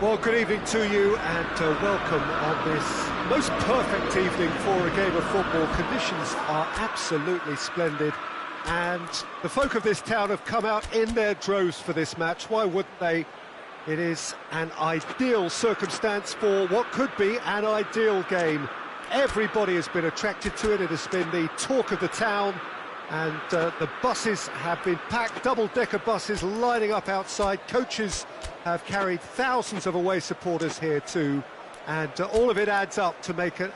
Well, good evening to you and welcome on this most perfect evening for a game of football. Conditions are absolutely splendid and the folk of this town have come out in their droves for this match. Why wouldn't they? It is an ideal circumstance for what could be an ideal game. Everybody has been attracted to it. It has been the talk of the town. And the buses have been packed, double-decker buses lining up outside. Coaches have carried thousands of away supporters here too. And all of it adds up to make a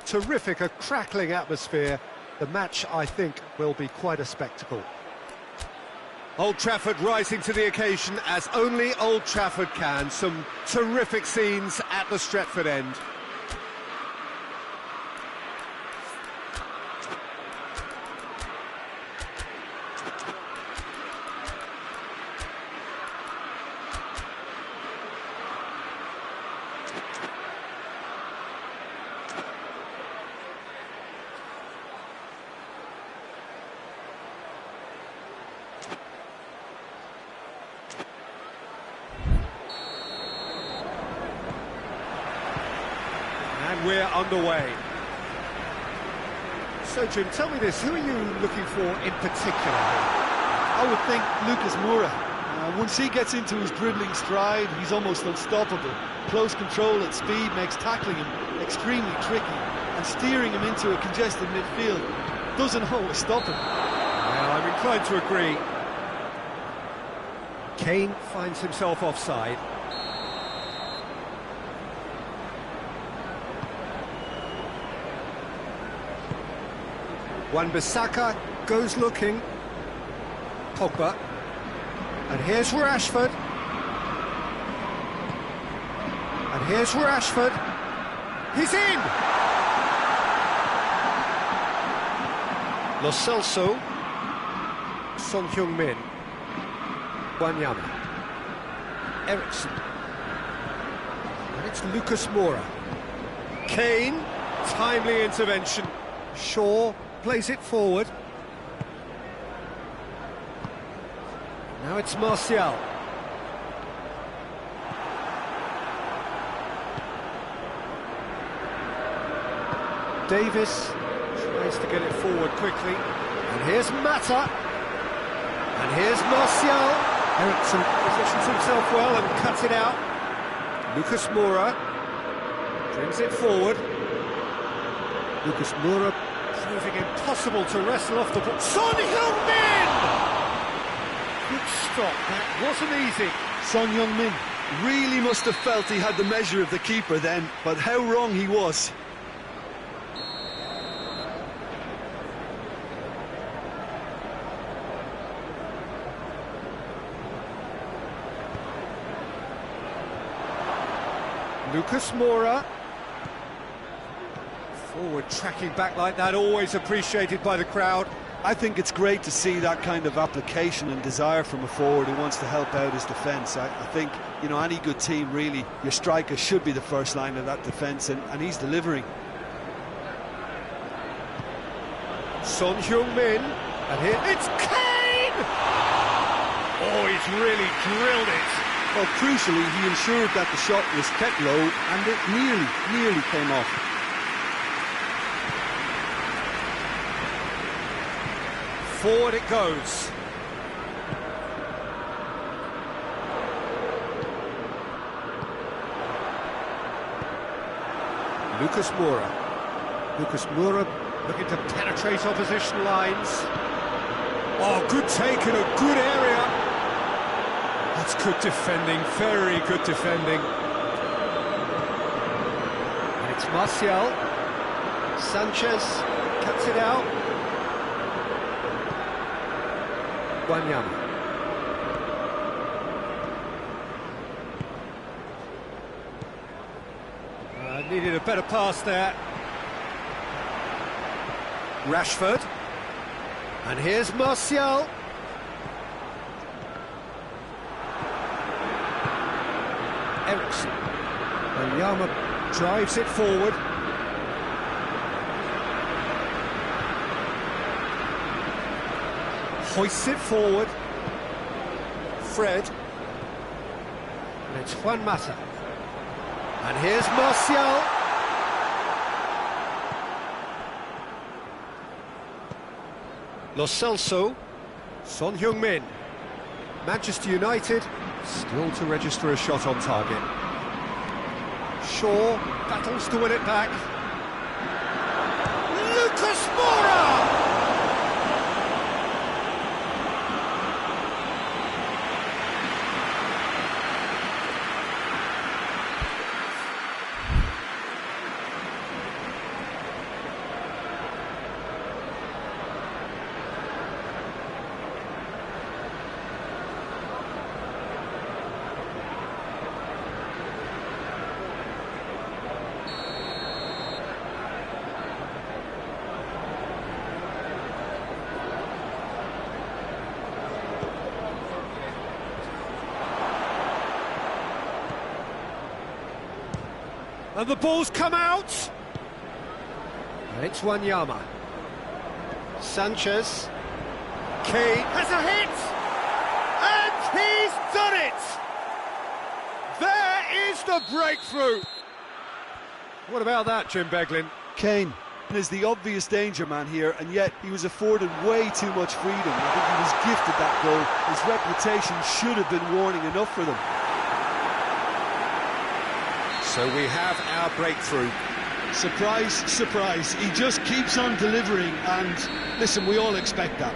terrific, a crackling atmosphere. The match, I think, will be quite a spectacle. Old Trafford rising to the occasion as only Old Trafford can. Some terrific scenes at the Stretford end. And we're underway. So, Jim, tell me this, who are you looking for in particular? I would think Lucas Moura. Once he gets into his dribbling stride, he's almost unstoppable. Close control at speed makes tackling him extremely tricky, and steering him into a congested midfield doesn't always stop him. Well, I'm inclined to agree. Kane finds himself offside. Wan-Bissaka goes looking. Pogba. And here's Rashford. And here's Rashford. He's in! Lo Celso. Son Heung-min. Wanyama. Ericsson. And it's Lucas Moura. Kane. Timely intervention. Shaw plays it forward. Now it's Martial. Davis tries to get it forward quickly. And here's Mata. And here's Martial. Ericsson positions himself well and cuts it out. Lucas Moura brings it forward. Lucas Moura proving impossible to wrestle off the ball. Son Heung-min! Good stop, that wasn't easy. Son Heung-min really must have felt he had the measure of the keeper then, but how wrong he was. Lucas Moura. Forward tracking back like that, always appreciated by the crowd. I think it's great to see that kind of application and desire from a forward who wants to help out his defence. I think, you know, any good team, really, your striker should be the first line of that defence, and he's delivering. Son Heung-min, and here it's Kane! Oh, he's really drilled it. Well, crucially, he ensured that the shot was kept low, and it nearly came off. Forward it goes. Lucas Moura. Lucas Moura looking to penetrate opposition lines. Oh, good take in a good area. That's good defending, very good defending. And it's Martial. Sanchez cuts it out. Wanyama. Needed a better pass there. Rashford. And here's Martial. Ericsson. Wanyama drives it forward. Hoists it forward. Fred. And it's Juan Mata. And here's Martial. Lo Celso. Son Heung-min. Manchester United still to register a shot on target. Shaw battles to win it back. Lucas Moura! And the ball's come out. And it's Wanyama. Sanchez. Kane has a hit. And he's done it. There is the breakthrough. What about that, Jim Beglin? Kane is the obvious danger man here, and yet he was afforded way too much freedom. I think he was gifted that goal. His reputation should have been warning enough for them. So we have our breakthrough. Surprise, surprise. He just keeps on delivering, and listen, we all expect that.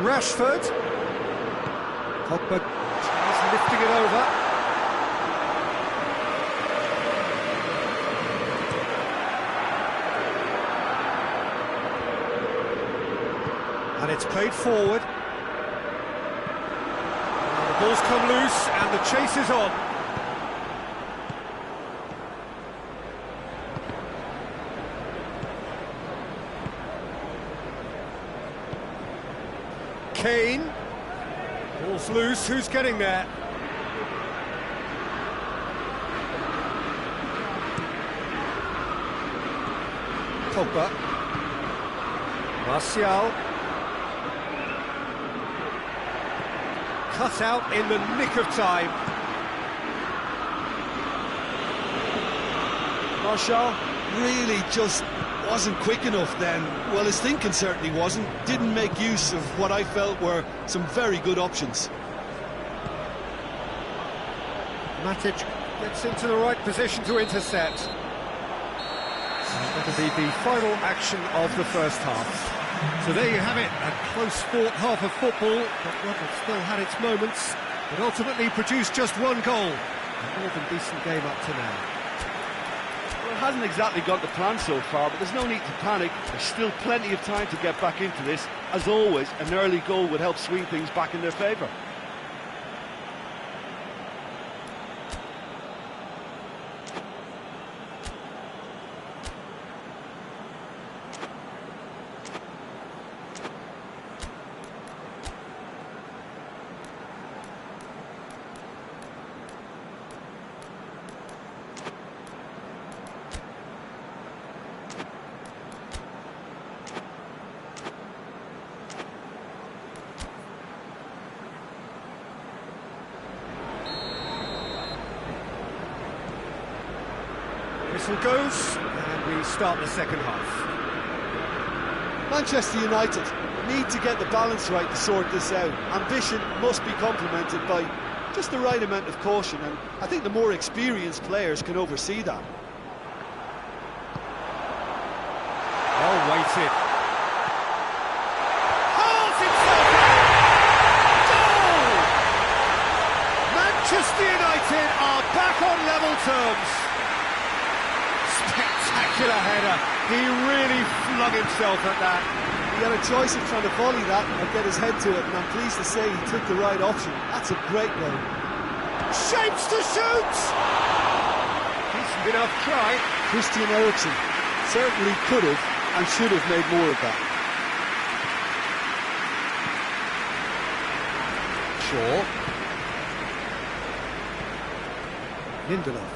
Rashford. Pogba is lifting it over. And it's played forward. And the ball's come loose and the chase is on. Kane. Ball's loose, who's getting there? Pogba. Martial. Cut out in the nick of time. Martial really just wasn't quick enough then. Well, his thinking certainly wasn't. Didn't make use of what I felt were some very good options. Matic gets into the right position to intercept. That'll be the final action of the first half. So there you have it, a close-fought half of football, but one that still had its moments, but ultimately produced just one goal. A more than decent game up to now. Well, it hasn't exactly got the plan so far, but there's no need to panic. There's still plenty of time to get back into this. As always, an early goal would help swing things back in their favour. Whistle goes, and we start the second half. Manchester United need to get the balance right to sort this out. Ambition must be complemented by just the right amount of caution, and I think the more experienced players can oversee that. Well weighted. Hurls himself in! Goal! Manchester United are back on level terms. Spectacular header. He really flung himself at that. He had a choice of trying to volley that or get his head to it, and I'm pleased to say he took the right option. That's a great goal. Shapes to shoot! Decent enough try. Christian Eriksen certainly could have and should have made more of that. Shaw. Lindelof.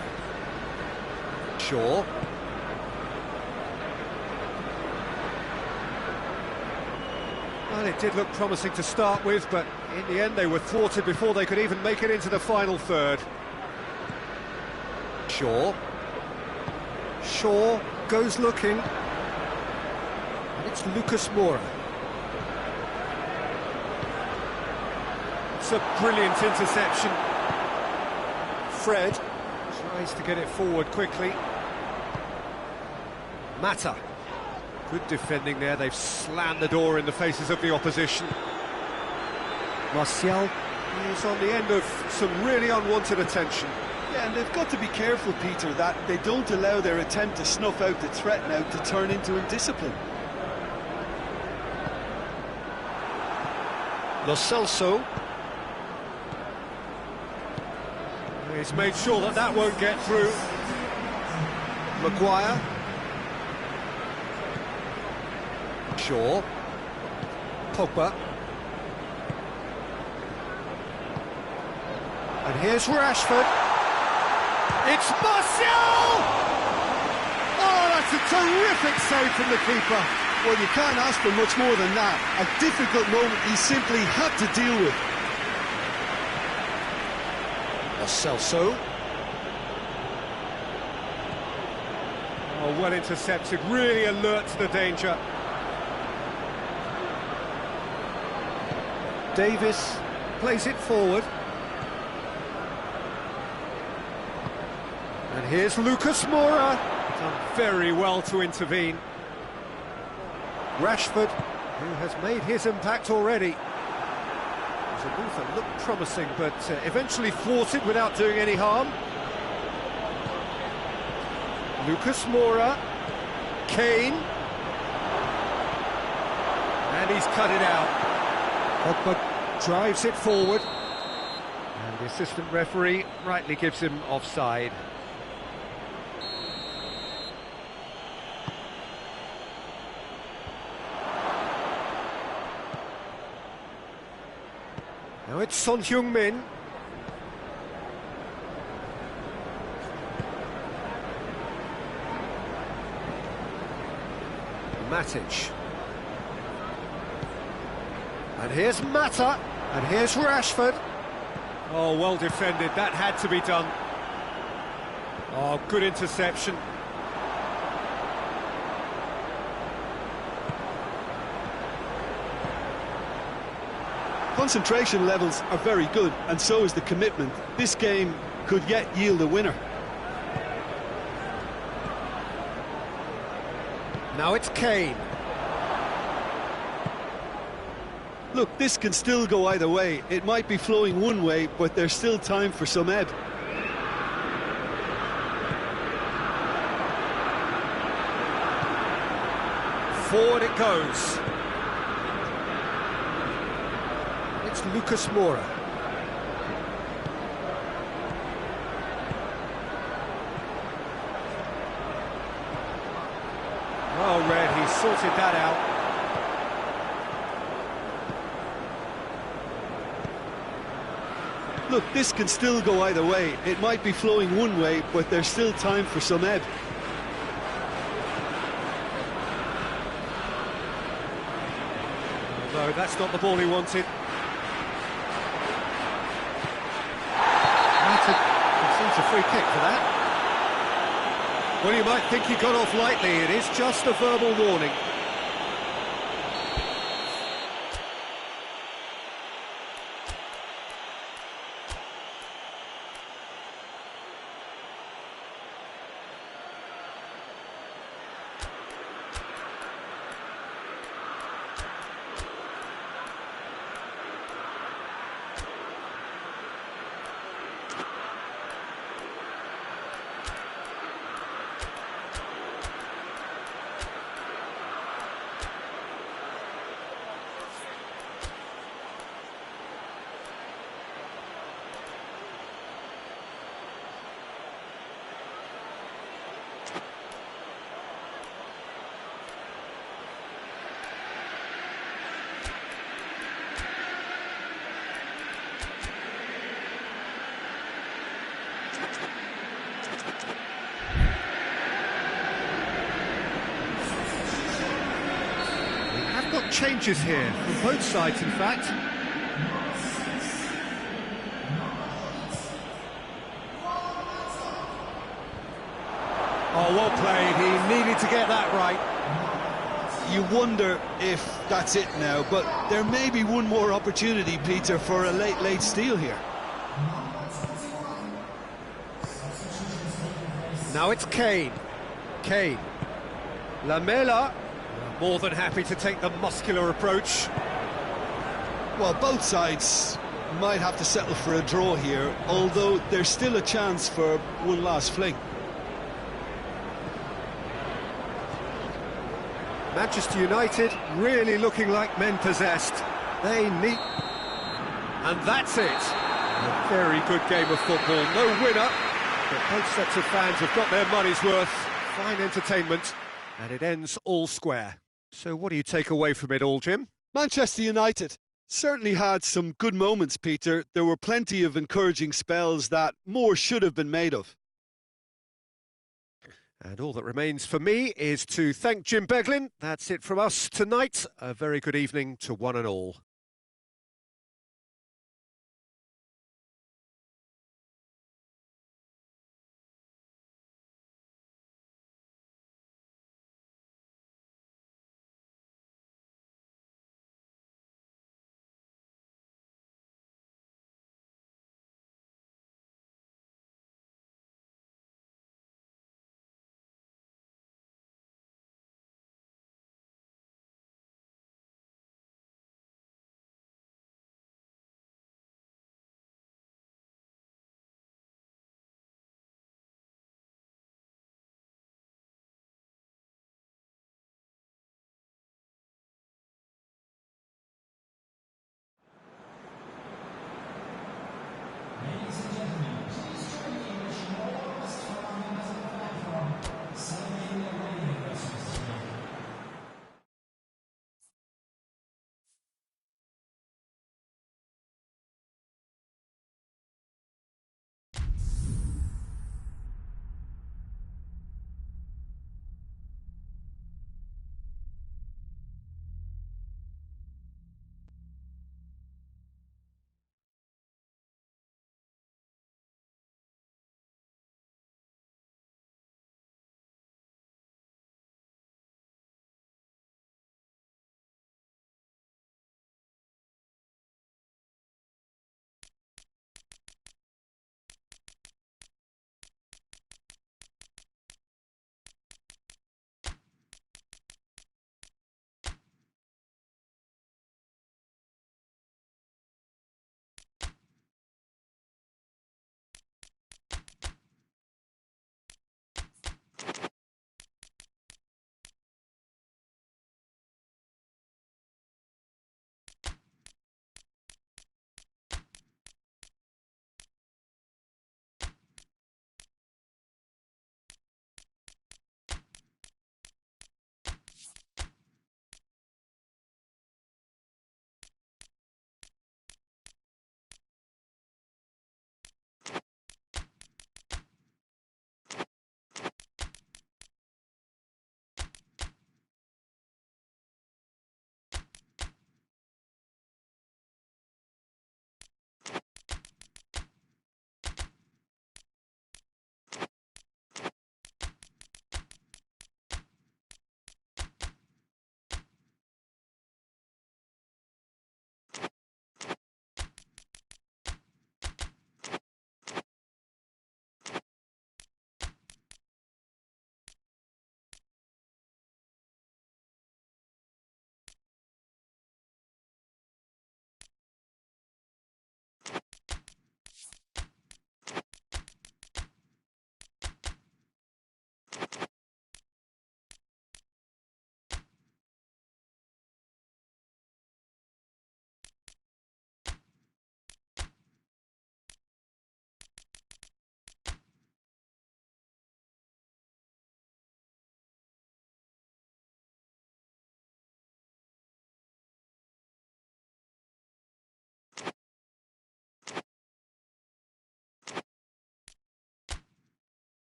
Shaw. Well, it did look promising to start with, but in the end they were thwarted before they could even make it into the final third. Shaw. Shaw goes looking. And it's Lucas Moura. It's a brilliant interception. Fred tries to get it forward quickly. Mata. Good defending there, they've slammed the door in the faces of the opposition. Martial is on the end of some really unwanted attention. Yeah, and they've got to be careful, Peter, that they don't allow their attempt to snuff out the threat now to turn into indiscipline. Lo Celso. He's made sure that that won't get through. Maguire. Shaw. Pogba. And here's Rashford. It's Martial! Oh, that's a terrific save from the keeper. Well, you can't ask for much more than that. A difficult moment he simply had to deal with. Lo Celso. Oh, well intercepted, really alert to the danger. Davis plays it forward. And here's Lucas Moura. Done very well to intervene. Rashford, who has made his impact already. It was a move that looked promising, but eventually thwarted without doing any harm. Lucas Moura. Kane. And he's cut it out. Pogba drives it forward, and the assistant referee rightly gives him offside. Now it's Son Heung-min. Matic. And here's Mata, and here's Rashford. Oh, well defended, that had to be done. Oh, good interception. Concentration levels are very good, and so is the commitment. This game could yet yield a winner. Now it's Kane. Look, this can still go either way. It might be flowing one way, but there's still time for some ebb. Forward it goes. It's Lucas Moura. Well read, he sorted that out. Look, this can still go either way. It might be flowing one way, but there's still time for some ebb. No, that's not the ball he wanted. Concedes a free kick for that. Well, you might think he got off lightly. It is just a verbal warning. Got changes here from both sides, in fact. Oh, well played. He needed to get that right. You wonder if that's it now, but there may be one more opportunity, Peter, for a late steal here. Now it's Kane. Kane. Lamela. More than happy to take the muscular approach. Well, both sides might have to settle for a draw here, although there's still a chance for one last fling. Manchester United really looking like men possessed. They need... And that's it. A very good game of football. No winner, but both sets of fans have got their money's worth. Fine entertainment, and it ends all square. So what do you take away from it all, Jim? Manchester United certainly had some good moments, Peter. There were plenty of encouraging spells that more should have been made of. And all that remains for me is to thank Jim Beglin. That's it from us tonight. A very good evening to one and all.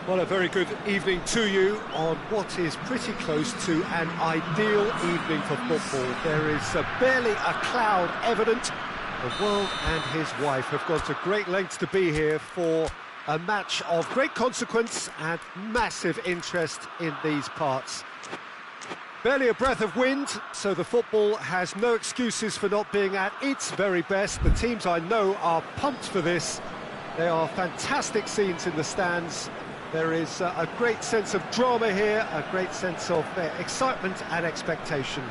Well, a very good evening to you on what is pretty close to an ideal evening for football. There is barely a cloud evident. The world and his wife have gone to great lengths to be here for a match of great consequence and massive interest in these parts. Barely a breath of wind, so the football has no excuses for not being at its very best. The teams I know are pumped for this. There are fantastic scenes in the stands. There is a great sense of drama here, a great sense of excitement and expectation.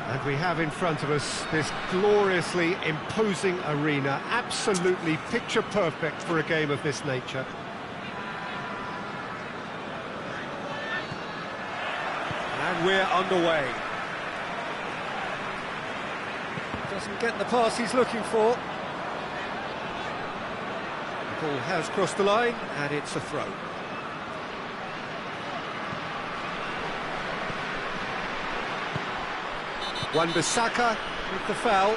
And we have in front of us this gloriously imposing arena, absolutely picture perfect for a game of this nature. And we're underway. Doesn't get the pass he's looking for. The ball has crossed the line, and it's a throw. Wan-Bissaka with the foul.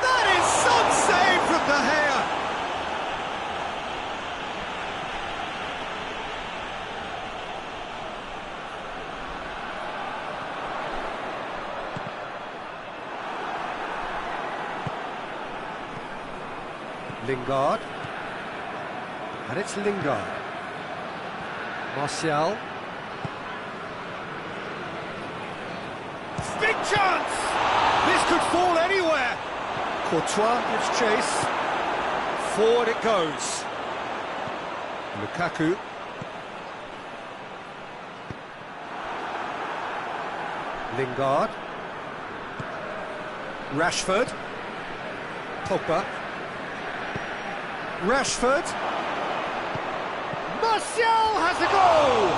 That is some save from De Gea. Lingard, and it's Lingard. Martial. Big chance! This could fall anywhere. Courtois gives chase. Forward it goes. Lukaku. Lingard. Rashford. Pogba. Rashford. Martial has a goal!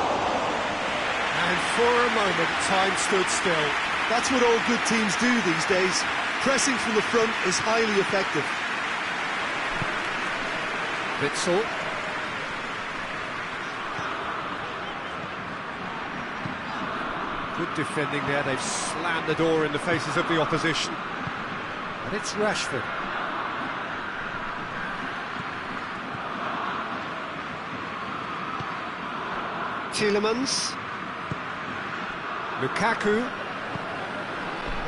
And for a moment, time stood still. That's what all good teams do these days. Pressing from the front is highly effective. Witsel. Good defending there. They've slammed the door in the faces of the opposition. And it's Rashford. Tielemans. Lukaku.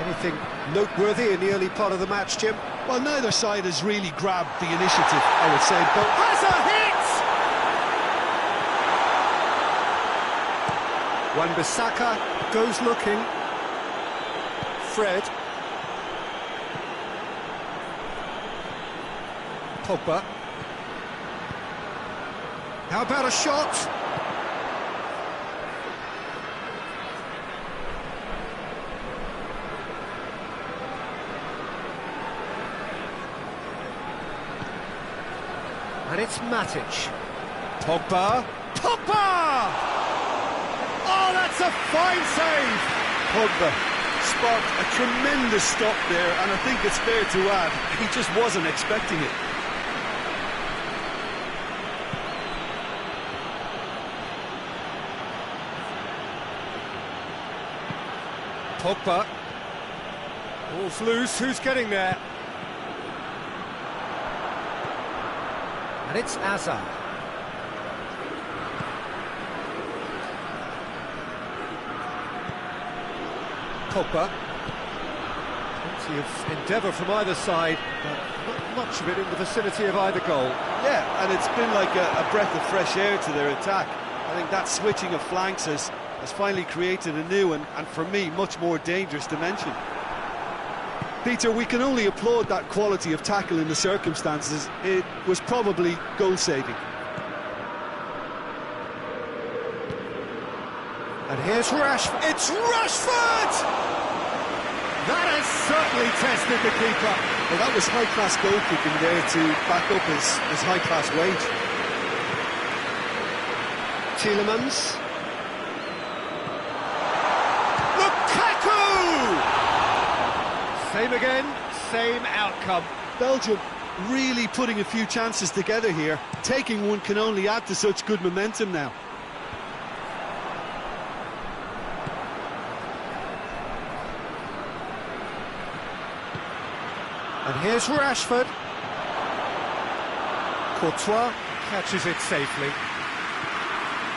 Anything noteworthy in the early part of the match, Jim? Well, neither side has really grabbed the initiative, I would say, but Has a hit! Wan-Bissaka goes looking. Fred. Pogba. How about a shot? And it's Matic. Pogba. Pogba! Oh, that's a fine save! Pogba sparked a tremendous stop there, and I think it's fair to add, he just wasn't expecting it. Pogba. Ball's loose, who's getting there? And it's Hazard. Pogba. Plenty of endeavour from either side, but not much of it in the vicinity of either goal. Yeah, and it's been like a breath of fresh air to their attack. I think that switching of flanks has finally created a new and for me, much more dangerous dimension. Peter, we can only applaud that quality of tackle in the circumstances. It was probably goal-saving. And here's Rashford. It's Rashford! That has certainly tested the keeper. Well, that was high-class goalkeeping there to back up his high-class wage. Tielemans. Lukaku! Same again, same outcome. Belgium really putting a few chances together here. taking one can only add to such good momentum now. And here's Rashford. Courtois catches it safely.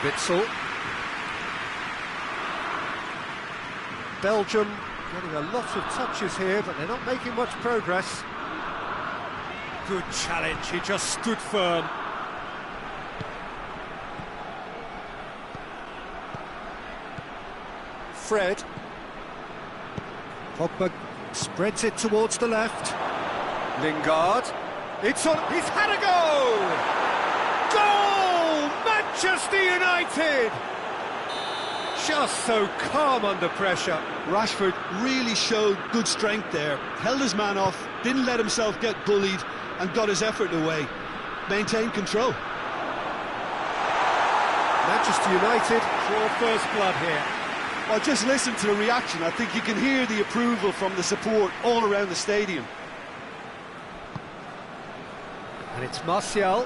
Witsel. Belgium getting a lot of touches here, but they're not making much progress. Good challenge, he just stood firm. Fred. Pogba spreads it towards the left. Lingard. It's on. He's had a goal! Goal! Manchester United! Just so calm under pressure. Rashford really showed good strength there. Held his man off, didn't let himself get bullied, and got his effort away. Maintained control. Manchester United draw first blood here. Well, just listen to the reaction. I think you can hear the approval from the support all around the stadium. And it's Martial.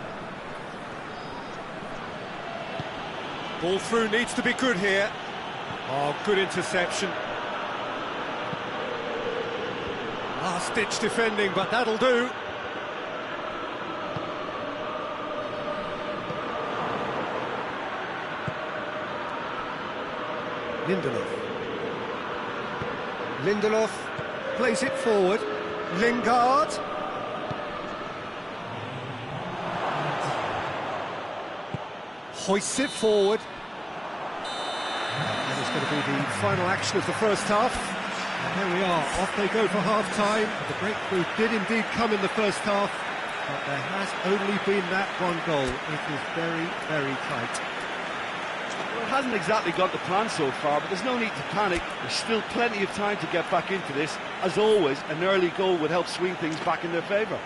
Ball through needs to be good here. Oh, good interception. Last-ditch defending, but that'll do. Lindelof plays it forward. Lingard. Hoists it forward. That is going to be the final action of the first half. And here we are, off they go for half-time. The breakthrough did indeed come in the first half, but there has only been that one goal. It is very, very tight. Well, it hasn't exactly got the plan so far, but there's no need to panic. There's still plenty of time to get back into this. As always, an early goal would help swing things back in their favour.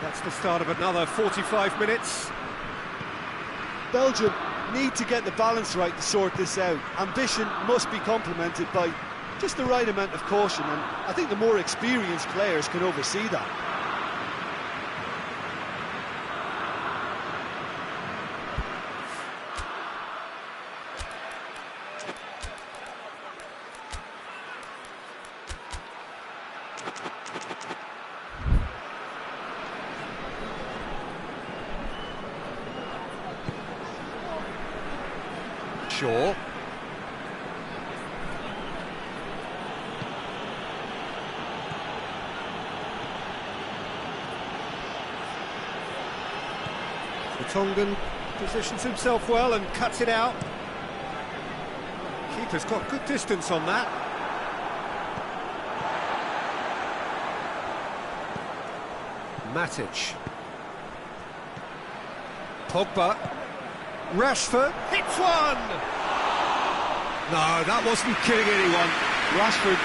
That's the start of another 45 minutes. Belgium need to get the balance right to sort this out. Ambition must be complemented by just the right amount of caution, and I think the more experienced players can oversee that. Shaw. Tongan positions himself well and cuts it out. Keeper's got good distance on that. Matic. Pogba. Rashford hits one! No, that wasn't kidding anyone. Rashford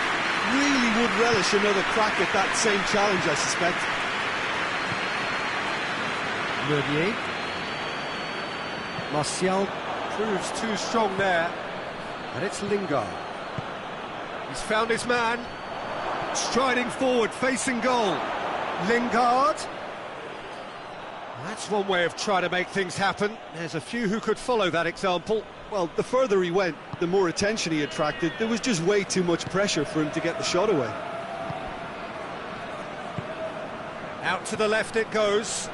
really would relish another crack at that same challenge, I suspect. Meunier. Martial proves too strong there. And it's Lingard. He's found his man. Striding forward, facing goal. Lingard. That's one way of trying to make things happen. There's a few who could follow that example. Well, the further he went, the more attention he attracted. There was just way too much pressure for him to get the shot away. Out to the left it goes.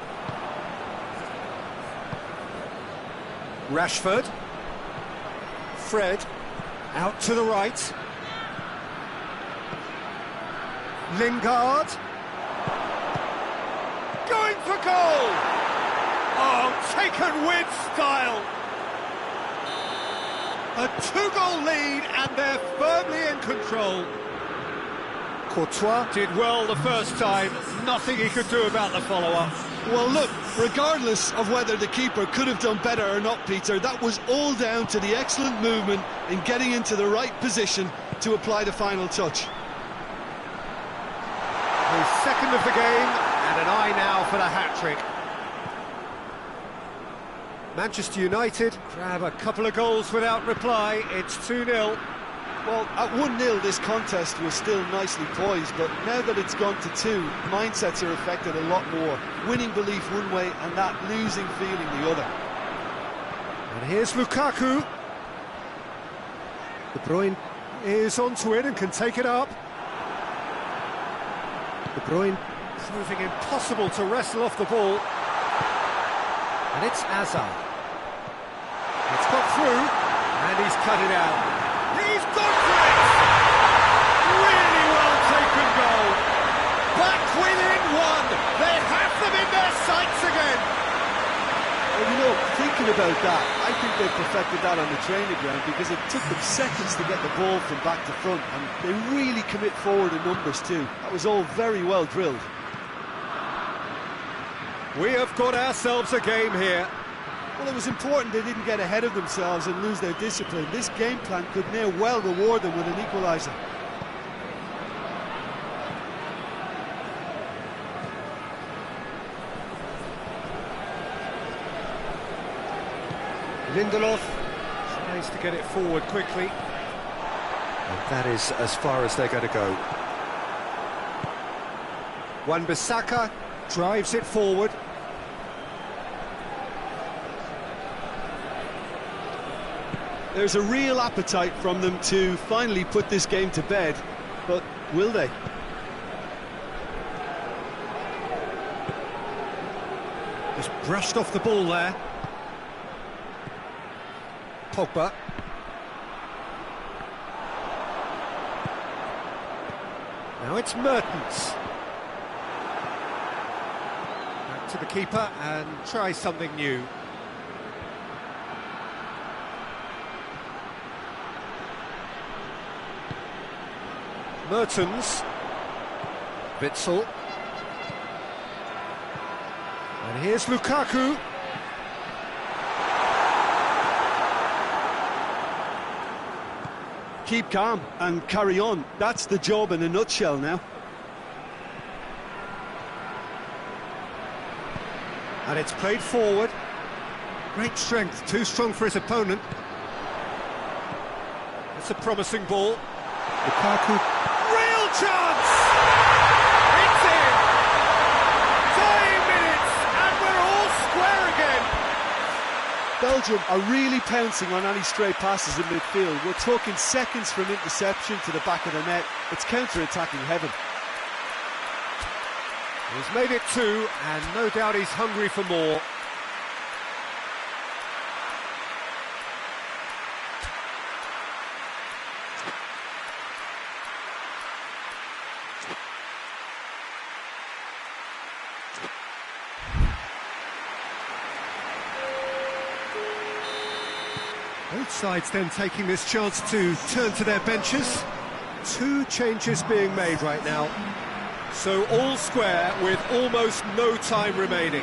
Rashford. Fred. Out to the right. Lingard. Going for goal! Oh, taken with style! A two-goal lead, and they're firmly in control. Courtois did well the first time, nothing he could do about the follow-up. Well, look, regardless of whether the keeper could have done better or not, Peter, that was all down to the excellent movement in getting into the right position to apply the final touch. His second of the game, and an eye now for the hat-trick. Manchester United grab a couple of goals without reply. It's 2-0. Well, at 1-0 this contest was still nicely poised, but now that it's gone to 2, mindsets are affected a lot more. Winning belief one way and that losing feeling the other. And here's Lukaku. De Bruyne is onto it and can take it up. De Bruyne proving impossible to wrestle off the ball. And it's Hazard. It's got through, and he's cut it out. He's gone for it! Really well taken goal. Back within one. They have them in their sights again. Well, you know, thinking about that, I think they perfected that on the training ground because it took them seconds to get the ball from back to front, and they really commit forward in numbers too. That was all very well drilled. We have got ourselves a game here. Well, it was important they didn't get ahead of themselves and lose their discipline. This game plan could now well reward them with an equaliser. Lindelof tries to get it forward quickly. And that is as far as they're going to go. Wan-Bissaka drives it forward. There's a real appetite from them to finally put this game to bed, but will they? Just brushed off the ball there. Pogba. Now it's Mertens. Back to the keeper and try something new. Mertens, Witsel, and here's Lukaku. Keep calm and carry on. That's the job in a nutshell now. And it's played forward. Great strength, too strong for his opponent. It's a promising ball. Lukaku. Real chance! It's in! 5 minutes and we're all square again! Belgium are really pouncing on any stray passes in midfield. We're talking seconds from interception to the back of the net. It's counter-attacking heaven. He's made it 2, and no doubt he's hungry for more. Both sides then taking this chance to turn to their benches. 2 changes being made right now. So all square with almost no time remaining.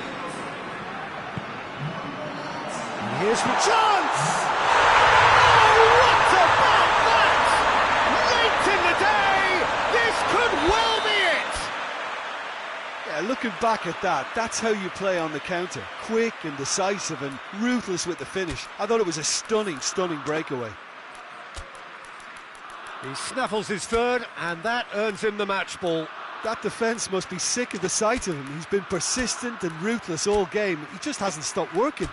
And here's the chance! Oh, what about that? Late in the day, this could well be it! Yeah, looking back at that, that's how you play on the counter. Quick and decisive and ruthless with the finish. I thought it was a stunning, stunning breakaway. He snaffles his third, and that earns him the match ball. That defence must be sick of the sight of him. He's been persistent and ruthless all game. He just hasn't stopped working.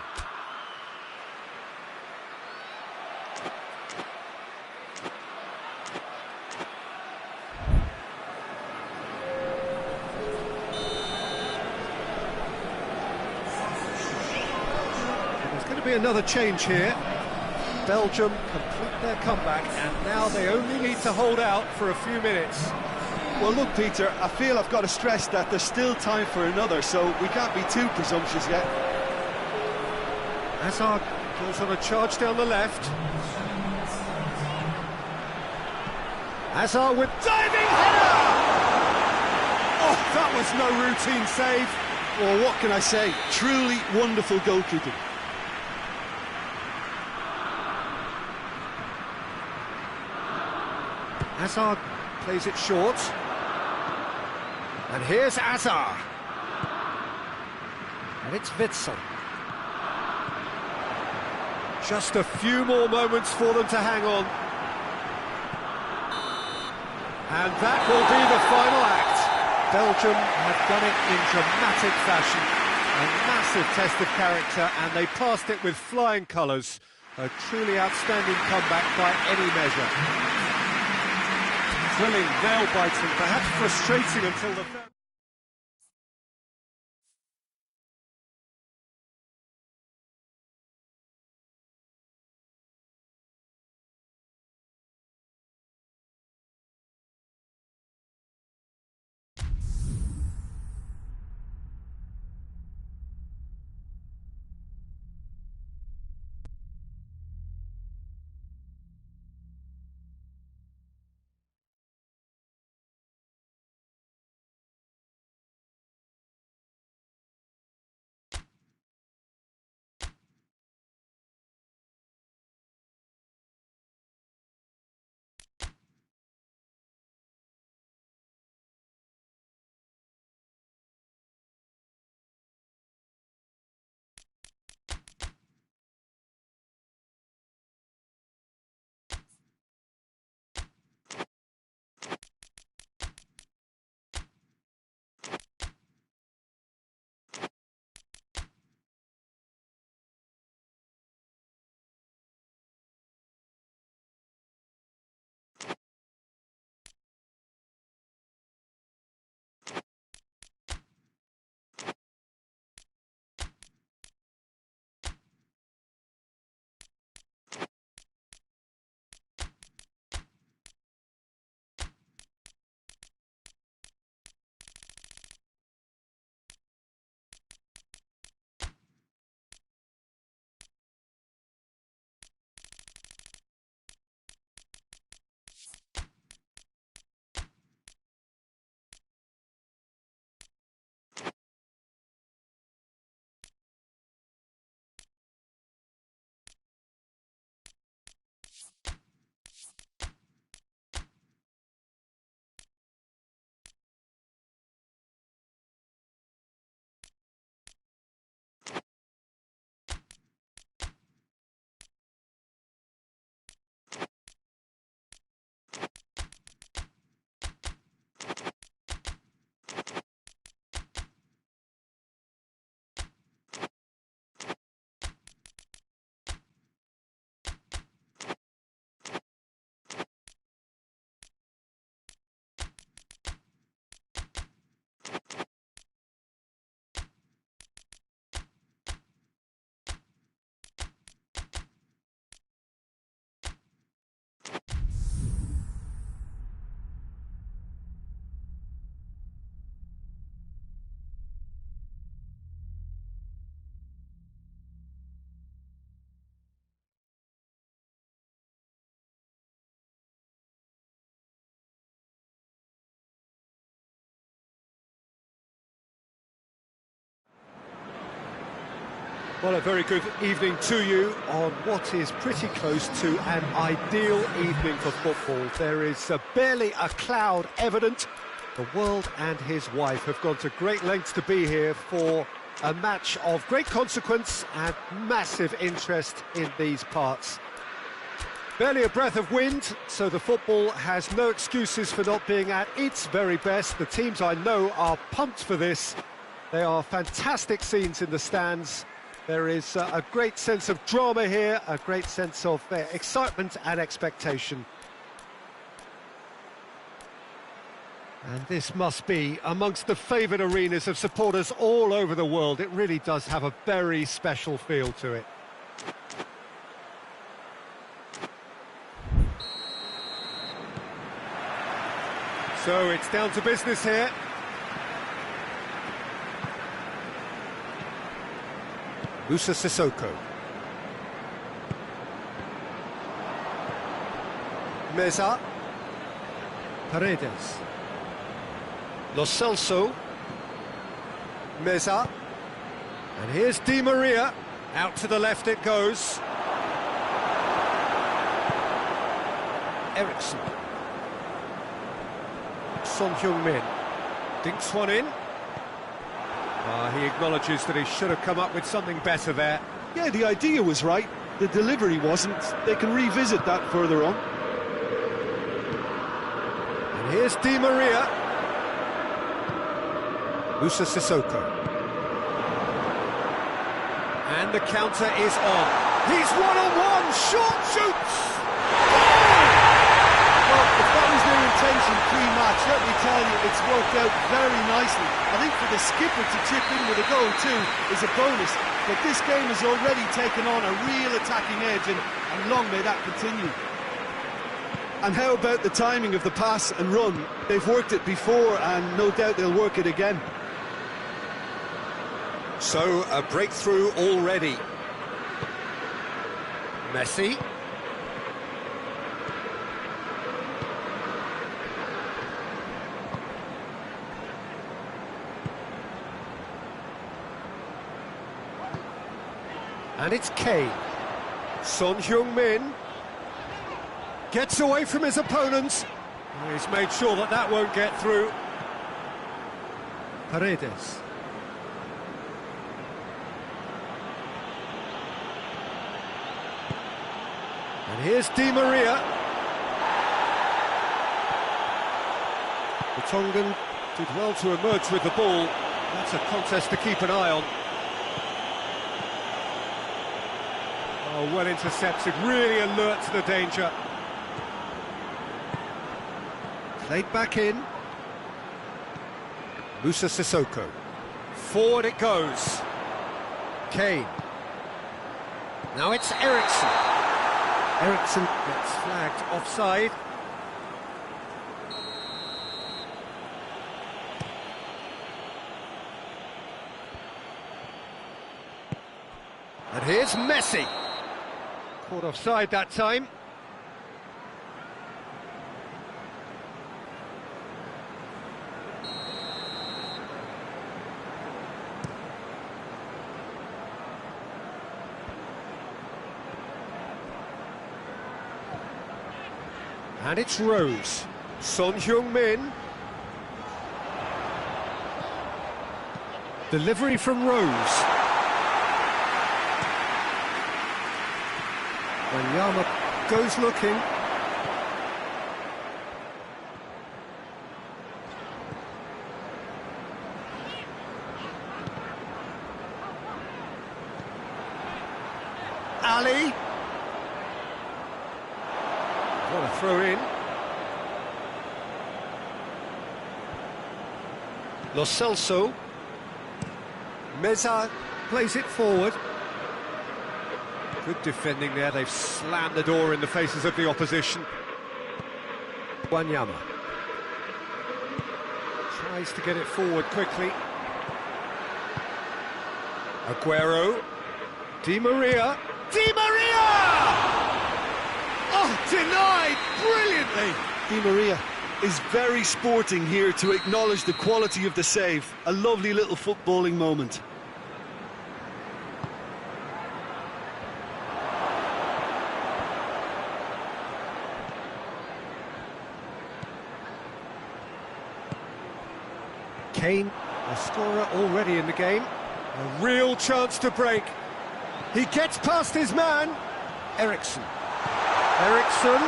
There's going to be another change here. Belgium complete their comeback, and now they only need to hold out for a few minutes. Well, look, Peter, I feel I've got to stress that there's still time for another, so we can't be too presumptuous yet. Hazard goes on a charge down the left. Hazard with diving header! Oh, that was no routine save. Well, what can I say? Truly wonderful goalkeeping. Hazard plays it short. And here's Hazard. And it's Witsel. Just a few more moments for them to hang on. And that will be the final act. Belgium have done it in dramatic fashion. A massive test of character, and they passed it with flying colours. A truly outstanding comeback by any measure. Thrilling, nail-biting, perhaps frustrating until the... Well, a very good evening to you on what is pretty close to an ideal evening for football. There is barely a cloud evident. The world and his wife have gone to great lengths to be here for a match of great consequence and massive interest in these parts. Barely a breath of wind, so the football has no excuses for not being at its very best. The teams I know are pumped for this. There are fantastic scenes in the stands. There is a great sense of drama here, a great sense of excitement and expectation. And this must be amongst the favoured arenas of supporters all over the world. It really does have a very special feel to it. So it's down to business here. Moussa Sissoko. Meza. Paredes. Lo Celso. Meza. And here's Di Maria. Out to the left it goes. Eriksson. Son Heung-min dinks one in. He acknowledges that he should have come up with something better there. Yeah, the idea was right, the delivery wasn't. They can revisit that further on. And here's Di Maria. Moussa Sissoko. And the counter is on. He's one-on-one, short shoots! Well, if that was their intention pre-match, let me tell you, it's worked out very nicely. I think for the skipper to chip in with a goal too is a bonus, but this game has already taken on a real attacking edge, and long may that continue. And how about the timing of the pass and run? They've worked it before, and no doubt they'll work it again. So, a breakthrough already. Messi. And it's Kane. Son Heung-min gets away from his opponents. He's made sure that that won't get through. Paredes. And here's Di Maria. The Tongan did well to emerge with the ball. That's a contest to keep an eye on. Oh, well intercepted, really alert to the danger. Played back in. Moussa Sissoko. Forward it goes. Kane. Now it's Eriksson. Eriksson gets flagged offside. And here's Messi. Caught offside that time. And it's Rose. Son Heung-min. Delivery from Rose. Wanyama goes looking. Ali. What a throw in. Lo Celso. Meza plays it forward. Good defending there, they've slammed the door in the faces of the opposition. Wanyama tries to get it forward quickly. Aguero. Di Maria. Di Maria! Oh, denied brilliantly! Di Maria is very sporting here to acknowledge the quality of the save. A lovely little footballing moment. Kane, a scorer already in the game. A real chance to break. He gets past his man. Eriksson. Eriksson,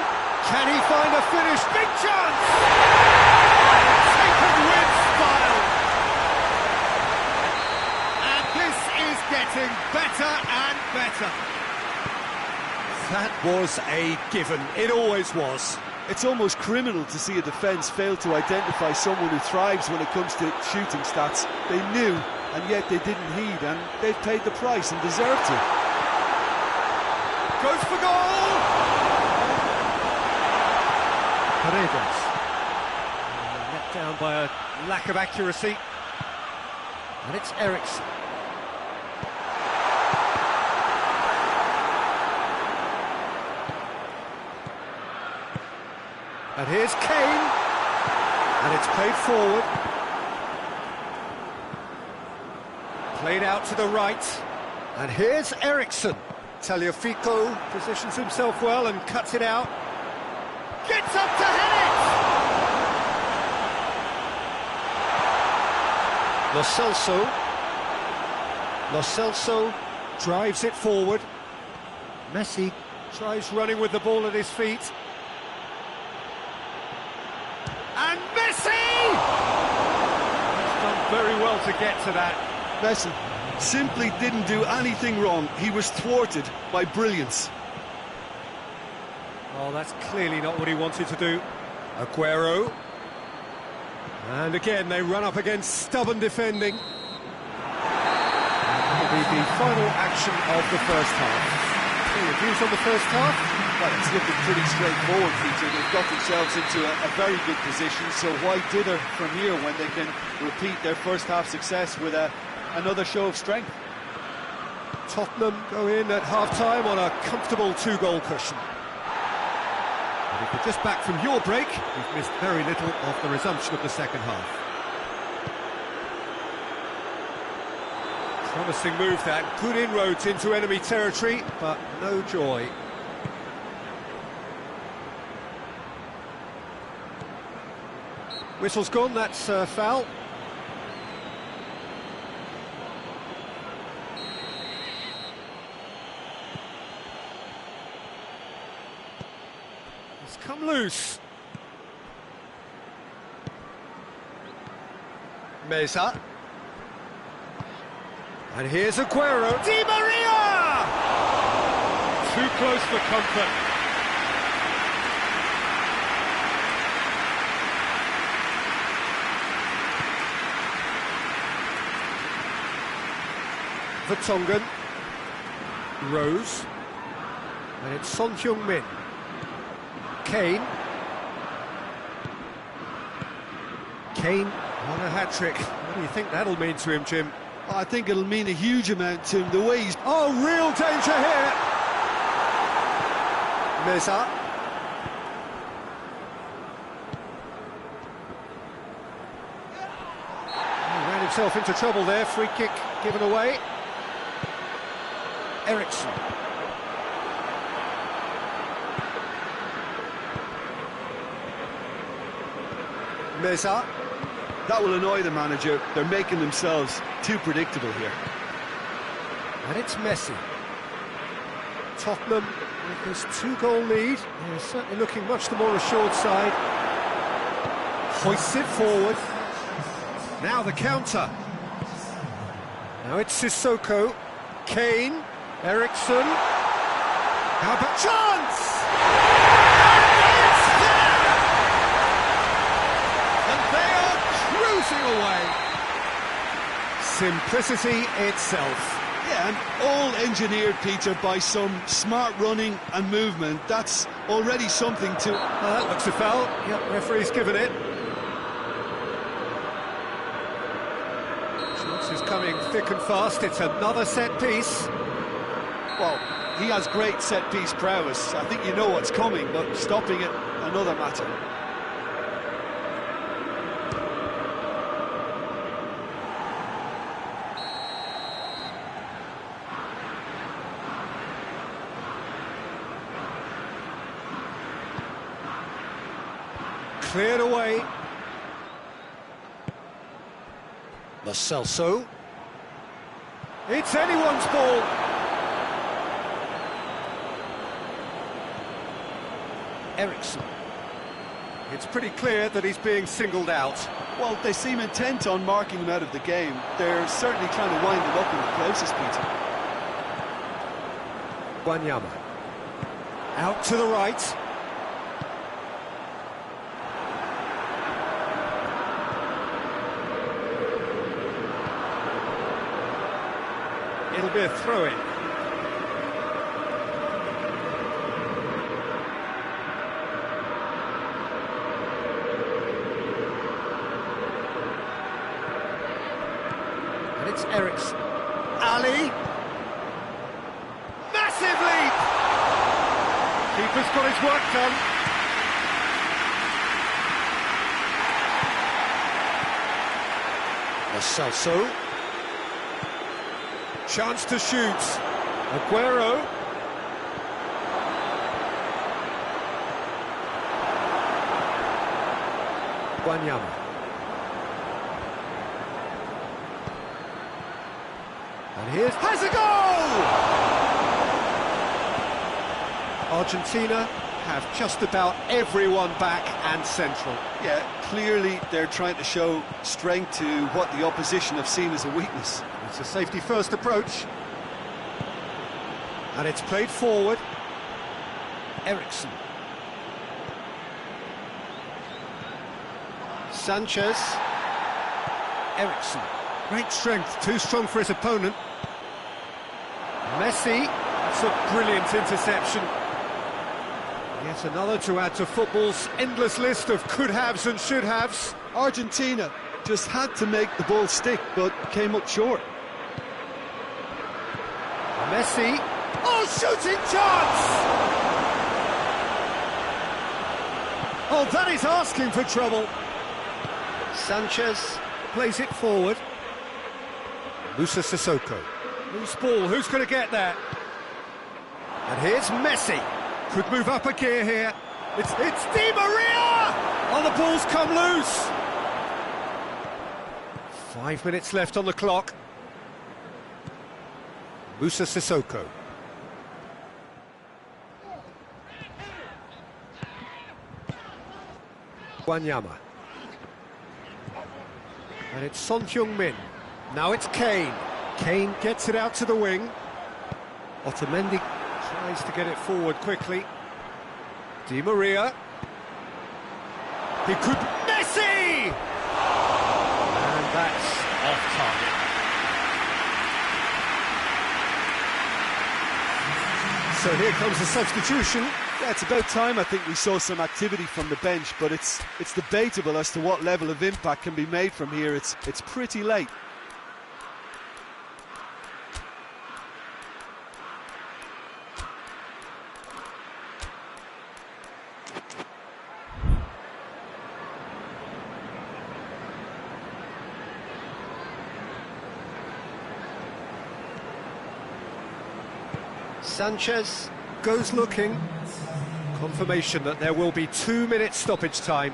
can he find a finish? Big chance! Taken with style. And this is getting better and better. That was a given. It always was. It's almost criminal to see a defence fail to identify someone who thrives when it comes to shooting stats. They knew, and yet they didn't heed, and they've paid the price and deserve to. Goes for goal! Paredes. Let down by a lack of accuracy. And it's Eriksson. And here's Kane. And it's played forward. Played out to the right. And here's Ericsson. Tagliafico positions himself well and cuts it out. Gets up to head it! Lo Celso. Lo Celso drives it forward. Messi tries running with the ball at his feet. And Messi! He's done very well to get to that. Messi simply didn't do anything wrong. He was thwarted by brilliance. Oh, that's clearly not what he wanted to do. Aguero. And again, they run up against stubborn defending. That'll be the final action of the first half. Any views on the first half? Well, it's looking pretty straightforward, Peter. They've got themselves into a very good position, so why dither from here when they can repeat their first half success with another show of strength? Tottenham go in at half-time on a comfortable 2-goal cushion. And if you're just back from your break, you've missed very little of the resumption of the second half. Promising move that, good inroads into enemy territory, but no joy. Whistle's gone, that's foul. It's come loose. Meza. And here's Aguero. Di Maria! Too close for comfort. Vertonghen. Rose. And it's Son Heung-min. Kane. Kane on a hat-trick. What do you think that'll mean to him, Jim? I think it'll mean a huge amount to him, the way he's... Oh, real danger here! Meza. He ran himself into trouble there, free kick given away. Ericsson. Meza. That will annoy the manager. They're making themselves too predictable here. And it's Messi. Tottenham with this 2-goal lead. They're certainly looking much the more assured side. Hoists it forward. Now the counter. Now it's Sissoko. Kane. Ericsson. How about chance? Away. Simplicity itself. Yeah, and all engineered, Peter, by some smart running and movement. That's already something to... That looks a foul. Yep, referee's given it. Schultz is coming thick and fast. It's another set piece. Well, he has great set-piece prowess. I think you know what's coming, but stopping it, another matter. Cleared away. Lo Celso. It's anyone's ball. Ericsson. It's pretty clear that he's being singled out. Well, they seem intent on marking him out of the game. They're certainly trying to wind him up in the closest, Peter. Wanyama. Out to the right. It'll be a throw-in. And it's Ericsson. Ali. Massive leap! Keeper's got his work done. Lo Celso. Chance to shoot. Aguero. Wanyama. And here's... has a goal! Argentina have just about everyone back and central. Yeah, clearly they're trying to show strength to what the opposition have seen as a weakness. It's a safety-first approach. And it's played forward. Eriksson. Sanchez. Eriksson. Great strength, too strong for his opponent. Messi. That's a brilliant interception. Yet another to add to football's endless list of could-haves and should-haves. Argentina just had to make the ball stick, but came up short. Messi. Oh, shooting chance! Oh, that is asking for trouble. Sanchez plays it forward. Musa Sissoko. Loose ball, who's going to get that? And here's Messi. Could move up a gear here. It's Di Maria! Oh, the ball's come loose. 5 minutes left on the clock. Musa Sissoko. Wanyama. And it's Son Heung-min. Now it's Kane. Kane gets it out to the wing. Otamendi tries to get it forward quickly. Di Maria. He could... Messi! And that's off target. So here comes the substitution. Yeah, it's about time I think we saw some activity from the bench, but it's debatable as to what level of impact can be made from here. It's pretty late. Sanchez goes looking. Confirmation that there will be 2 minutes stoppage time.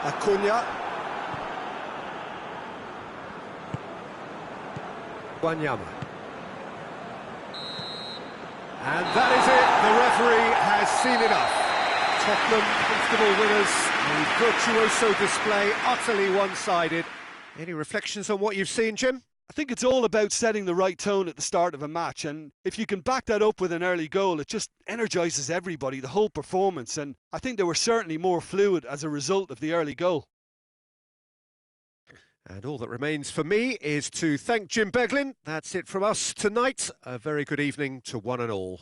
Acuna. Wanyama. And that is it. The referee has seen enough. Tottenham comfortable winners. A virtuoso display, utterly one-sided. Any reflections on what you've seen, Jim? I think it's all about setting the right tone at the start of a match, and if you can back that up with an early goal, it just energises everybody, the whole performance, and I think they were certainly more fluid as a result of the early goal. And all that remains for me is to thank Jim Beglin. That's it from us tonight. A very good evening to one and all.